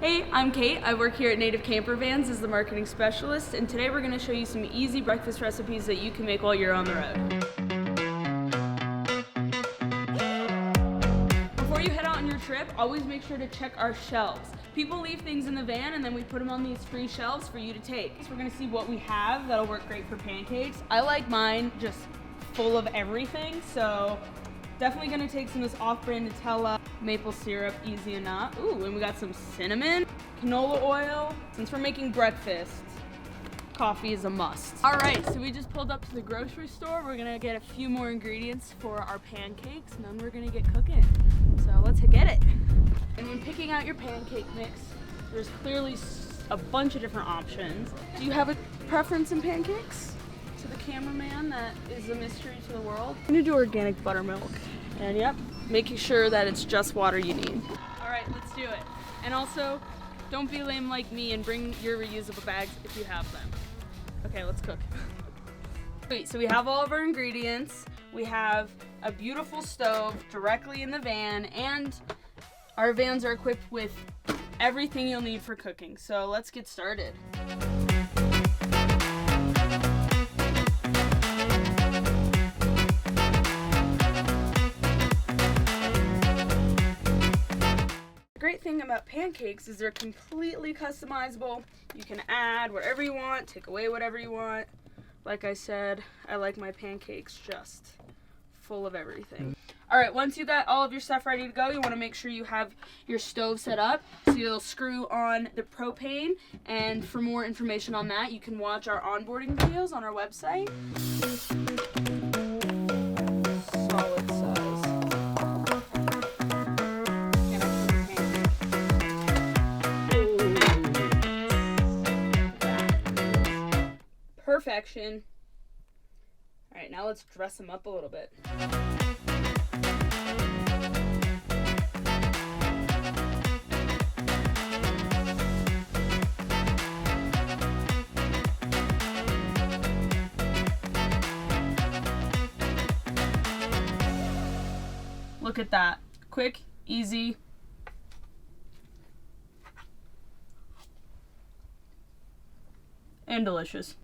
Hey, I'm Kate. I work here at Native Campervans as the marketing specialist, and today we're going to show you some easy breakfast recipes that you can make while you're on the road. Before you head out on your trip, always make sure to check our shelves. People leave things in the van and then we put them on these free shelves for you to take. So we're going to see what we have that'll work great for pancakes. I like mine just full of everything, so definitely going to take some of this off-brand Nutella, maple syrup, easy enough. Ooh, and we got some cinnamon, canola oil. Since we're making breakfast, coffee is a must. All right, so we just pulled up to the grocery store. We're gonna get a few more ingredients for our pancakes, and then we're gonna get cooking. So let's get it. And when picking out your pancake mix, there's clearly a bunch of different options. Do you have a preference in pancakes? To the cameraman, that is a mystery to the world. I'm gonna do organic buttermilk. And yep, making sure that it's just water you need. All right, let's do it. And also, don't be lame like me and bring your reusable bags if you have them. Okay, let's cook. Wait, so we have all of our ingredients. We have a beautiful stove directly in the van, and our vans are equipped with everything you'll need for cooking. So let's get started. The great thing about pancakes is they're completely customizable. You can add whatever you want, take away whatever you want. Like I said, I like my pancakes just full of everything. All right, once you got all of your stuff ready to go, you want to make sure you have your stove set up. So you'll screw on the propane, and for more information on that, you can watch our onboarding videos on our website. Solid size. Perfection. All right, now let's dress them up a little bit. Look at that. Quick, easy. And delicious.